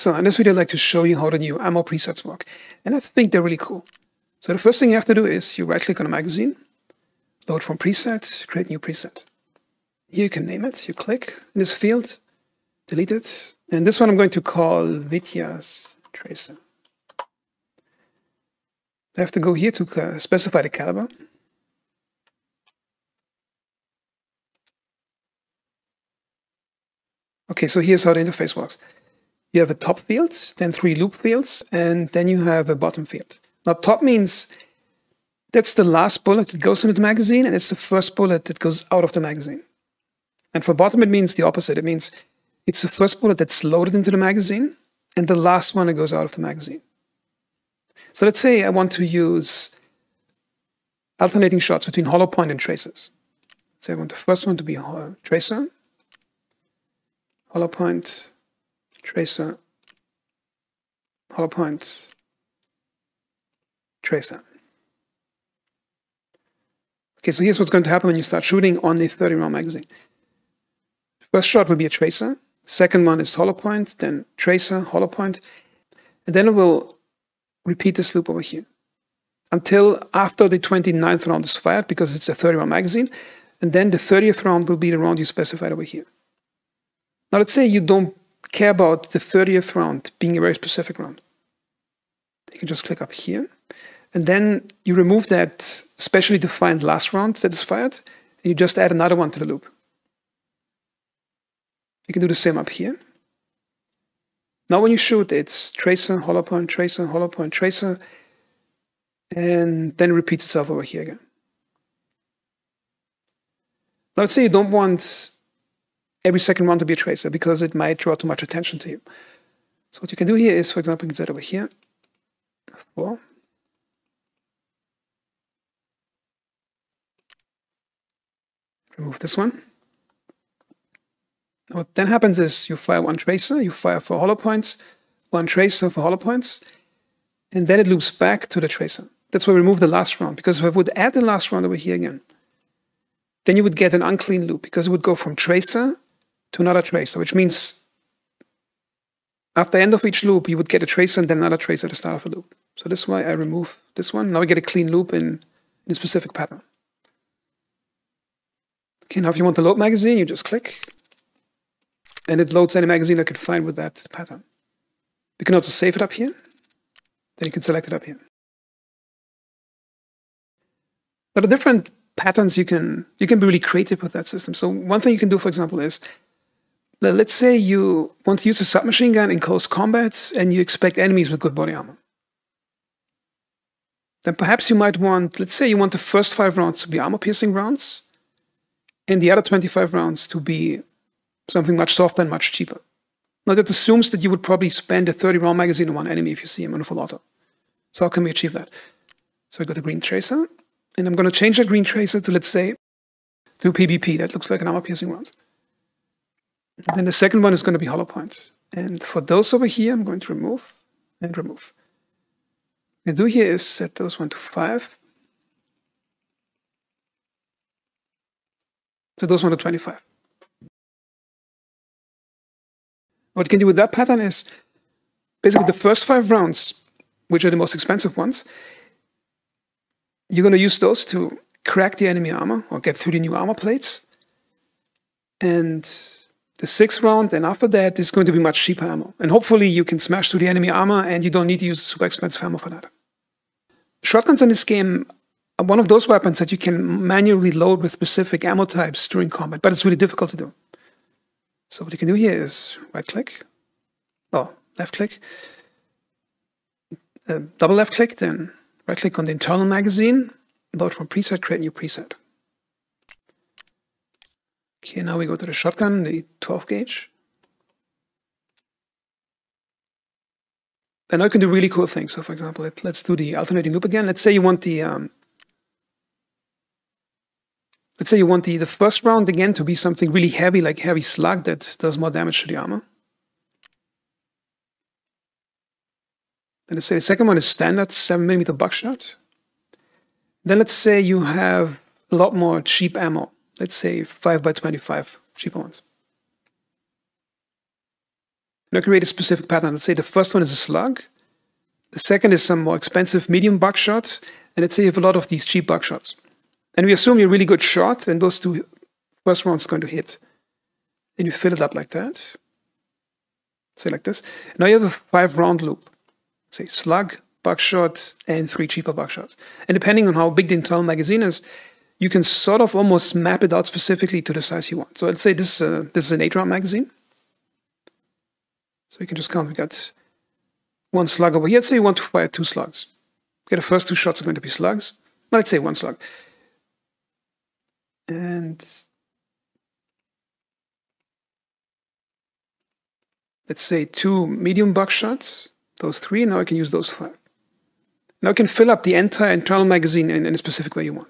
So in this video, I'd like to show you how the new ammo presets work. And I think they're really cool. So the first thing you have to do is you right-click on a magazine, load from preset, create new preset. Here you can name it. You click in this field, delete it. And this one I'm going to call Vitya's Tracer. I have to go here to specify the caliber. Okay, so here's how the interface works. You have a top field, then 3 loop fields, and then you have a bottom field. Now, top means that's the last bullet that goes into the magazine, and it's the first bullet that goes out of the magazine. And for bottom, it means the opposite. It means it's the first bullet that's loaded into the magazine, and the last one that goes out of the magazine. So let's say I want to use alternating shots between hollow point and tracers. Let's say I want the first one to be tracer, hollow point, tracer, hollow point, tracer. Okay, so here's what's going to happen when you start shooting on a 30-round magazine. First shot will be a tracer. Second one is hollow point, then tracer, hollow point, and then it will repeat this loop over here until after the 29th round is fired, because it's a 30-round magazine, and then the 30th round will be the round you specified over here. Now let's say you don't care about the 30th round being a very specific round. You can just click up here, and then you remove that specially defined last round that is fired, and you just add another one to the loop. You can do the same up here. Now when you shoot, it's tracer, hollow point, tracer, hollow point, tracer, and then it repeats itself over here again. Now let's say you don't want every second round to be a tracer, because it might draw too much attention to you. So what you can do here is, for example, you can set over here, 4. Remove this one. What then happens is you fire one tracer, you fire for hollow points, one tracer for hollow points, and then it loops back to the tracer. That's why we remove the last round, because if I would add the last round over here again, then you would get an unclean loop, because it would go from tracer to another tracer, which means after the end of each loop, you would get a tracer and then another tracer at the start of the loop. So this is why I remove this one. Now we get a clean loop in a specific pattern. Okay, now if you want to load magazine, you just click, and it loads any magazine I can find with that pattern. You can also save it up here. Then you can select it up here. But the different patterns you can be really creative with that system. So one thing you can do, for example, is let's say you want to use a submachine gun in close combat and you expect enemies with good body armor. Then perhaps you might want, let's say you want the first 5 rounds to be armor-piercing rounds and the other 25 rounds to be something much softer and much cheaper. Now that assumes that you would probably spend a 30-round magazine on one enemy if you see him in a full auto. So how can we achieve that? So I go to green tracer, and I'm going to change that green tracer to, let's say, to PBP. That looks like an armor-piercing round. And then the second one is going to be hollow point. And for those over here, I'm going to remove and remove. What I do here is set those 1 to 5. So those 1 to 25. What you can do with that pattern is basically the first 5 rounds, which are the most expensive ones, you're going to use those to crack the enemy armor or get through the new armor plates. And the 6th round and after that is going to be much cheaper ammo. And hopefully you can smash through the enemy armor and you don't need to use super expensive ammo for that. Shotguns in this game are one of those weapons that you can manually load with specific ammo types during combat, but it's really difficult to do. So what you can do here is right-click, left-click, double left-click, then right-click on the internal magazine, load from preset, create new preset. Okay, now we go to the shotgun, the 12 gauge. And now you can do really cool things. So for example, let's do the alternating loop again. Let's say you want the the first round again to be something really heavy, like heavy slug that does more damage to the armor. And let's say the second one is standard 7mm buckshot. Then let's say you have a lot more cheap ammo. Let's say 5x25 cheaper ones. Now create a specific pattern. Let's say the first one is a slug. The second is some more expensive medium buckshot. And let's say you have a lot of these cheap buckshots. And we assume you're a really good shot, and those two first rounds are going to hit. Then you fill it up like that. Say like this. Now you have a 5-round loop. Say slug, buckshot, and 3 cheaper buckshots. And depending on how big the internal magazine is, you can sort of almost map it out specifically to the size you want. So let's say this is an 8-round magazine. So you can just count. We got 1 slug over here. Let's say you want to fire 2 slugs. Okay, the first 2 shots are going to be slugs. Now let's say 1 slug. And let's say 2 medium buckshots. Those 3. Now I can use those 5. Now I can fill up the entire internal magazine in a specific way you want.